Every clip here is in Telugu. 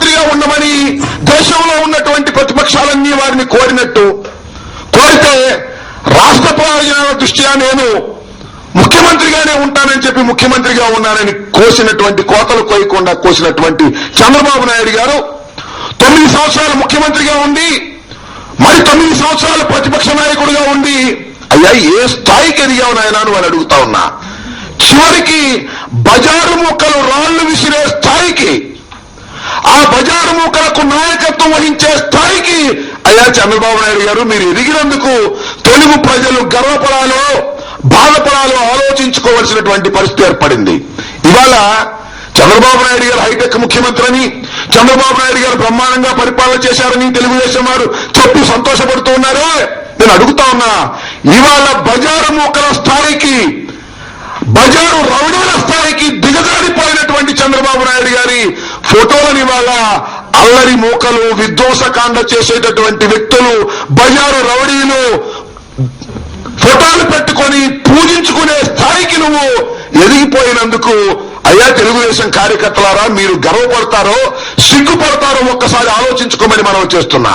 ముఖ్యమంత్రిగా ఉండమని దేశంలో ఉన్నటువంటి ప్రతిపక్షాలన్నీ వారిని కోరితే రాష్ట్ర ప్రయోజనాల దృష్ట్యా నేను ముఖ్యమంత్రిగానే ఉంటానని చెప్పి ముఖ్యమంత్రిగా ఉన్నానని కోసినటువంటి కోతలు కోయకుండా కోసినటువంటి చంద్రబాబు నాయుడు గారు 9 సంవత్సరాలు ముఖ్యమంత్రిగా ఉండి మరి 9 సంవత్సరాలు ప్రతిపక్ష నాయకుడిగా ఉండి అయ్యా ఏ స్థాయికి ఎదిగావు నాయనా అని అడుగుతా ఉన్నా. చివరికి బజారు ముక్కలు రాళ్లు విసిరే స్థాయికి, ఆ బజారు ముక్కలకు నాయకత్వం వహించే స్థాయికి అయ్యా చంద్రబాబు నాయుడు గారు మీరు ఎదిగినందుకు తెలుగు ప్రజలు గర్వపడాలో బాధపడాలో ఆలోచించుకోవాల్సినటువంటి పరిస్థితి ఏర్పడింది. ఇవాళ చంద్రబాబు నాయుడు గారు హైటెక్ ముఖ్యమంత్రి అని, చంద్రబాబు నాయుడు గారు బ్రహ్మాండంగా పరిపాలన చేశారని తెలుగుదేశం వారు చెప్పి సంతోషపడుతూ ఉన్నారు. నేను అడుగుతా ఉన్నా, ఇవాళ బజారు మూకల స్థాయికి, బజారు రౌడీల స్థాయికి దిగజారిపోయినటువంటి చంద్రబాబు నాయుడు గారి ఫోటోలను ఇవాళ అల్లరి మూకలు, విధ్వంసకాండ చేసేటటువంటి వ్యక్తులు, బజారు రౌడీలు ఫోటోలు పెట్టుకొని పూజించుకునే స్థాయికి నువ్వు ఎదిగిపోయినందుకు అయ్యా తెలుగుదేశం కార్యకర్తలారా మీరు గర్వపడతారో సిగ్గుపడతారో ఒక్కసారి ఆలోచించుకోమని మనం చేస్తున్నా.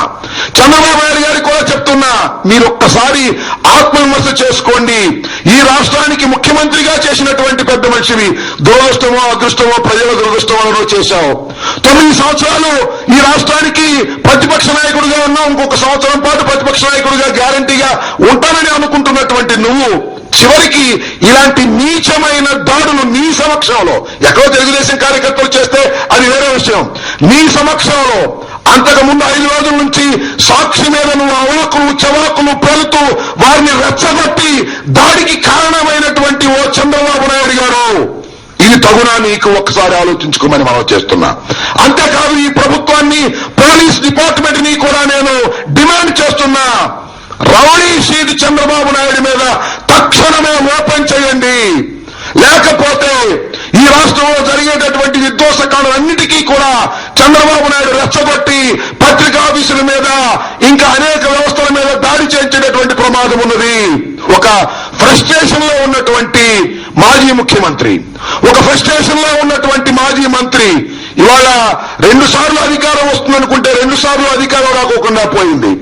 చంద్రబాబు నాయుడు గారికి కూడా చెప్తున్నా, మీరు ఒక్కసారి ఆత్మవిమర్శ చేసుకోండి. ఈ రాష్ట్రానికి ముఖ్యమంత్రిగా చేసినటువంటి పెద్ద మనిషివి, దురదృష్టమో అదృష్టమో ప్రజల దురదృష్టమో చేశావు. 9 సంవత్సరాలు ఈ రాష్ట్రానికి ప్రతిపక్ష నాయకుడిగా ఉన్నావు, ఇంకొక సంవత్సరం పాటు ప్రతిపక్ష నాయకుడిగా గ్యారంటీగా ఉంటానని అనుకుంటున్నటువంటి నువ్వు చివరికి ఇలాంటి నీచమైన దాడులు నీ సమక్షంలో, ఎక్కడో తెలుగుదేశం కార్యకర్తలు చేస్తే అది వేరే విషయం, నీ సమక్షంలో అంతకుముందు 5 రోజుల నుంచి సాక్షి మీద నువ్వు అవాకులు చవాకులు పేలుతూ వారిని రెచ్చగొట్టి దాడికి కారణమైనటువంటి ఓ చంద్రబాబు నాయుడు గారు, ఇది తగునా నీకు ఒక్కసారి ఆలోచించుకోమని మనం చేస్తున్నా. అంతేకాదు ఈ ప్రభుత్వాన్ని, పోలీస్ డిపార్ట్మెంట్ ని కూడా నేను డిమాండ్ చేస్తున్నా, రౌడీ షీట్ చంద్రబాబు నాయుడు మీద తక్షణమే ఓపెన్ చేయండి. లేకపోతే ఈ రాష్ట్రంలో జరిగేటటువంటి విధ్వంసకాలన్నిటికీ కూడా చంద్రబాబు నాయుడు రెచ్చగొట్టి పత్రికాఫీసుల మీద ఇంకా అనేక వ్యవస్థల మీద దాడి చేయించేటటువంటి ప్రమాదం ఉన్నది. ఒక ఫ్రస్ట్రేషన్ లో ఉన్నటువంటి మాజీ ముఖ్యమంత్రి, ఒక ఫ్రస్ట్రేషన్ లో ఉన్నటువంటి మాజీ మంత్రి ఇవాళ 2 సార్లు అధికారం వస్తుందనుకుంటే 2 సార్లు అధికారం రాకోకుండా పోయింది.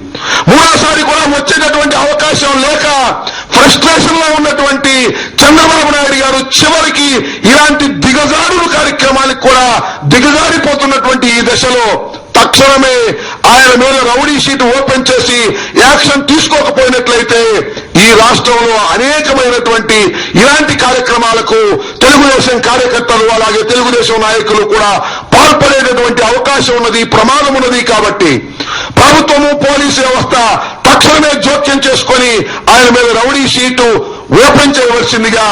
3వ కూడా వచ్చేటటువంటి అవకాశం లేక ఫ్రస్ట్రేషన్ లో ఉన్నటువంటి చంద్రబాబు నాయుడు గారు చివరికి ఇలాంటి దిగజారుడు కార్యక్రమాలకు కూడా దిగజారిపోతున్నటువంటి ఈ దశలో తక్షణమే ఆయన మీద రౌడీ షీట్ ఓపెన్ చేసి యాక్షన్ తీసుకోకపోయినట్లయితే ఈ రాష్ట్రంలో అనేకమైనటువంటి ఇలాంటి కార్యక్రమాలకు తెలుగుదేశం కార్యకర్తలు అలాగే తెలుగుదేశం నాయకులు కూడా పాల్పడేటటువంటి అవకాశం ఉన్నది, ప్రమాదం ఉన్నది. కాబట్టి ప్రభుత్వము, పోలీసు వ్యవస్థ తక్షణమే జోక్యం చేసుకొని ఆయన మీద రౌడీ షీటు ఓపెన్ చేయవలసిందిగా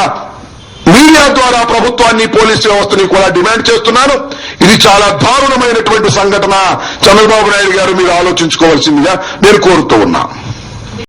మీడియా ద్వారా ప్రభుత్వాన్ని, పోలీసు వ్యవస్థని కూడా డిమాండ్ చేస్తున్నాను. ఇది చాలా దారుణమైనటువంటి సంఘటన. చంద్రబాబు నాయుడు గారు మీరు ఆలోచించుకోవాల్సిందిగా నేను కోరుతూ ఉన్నా.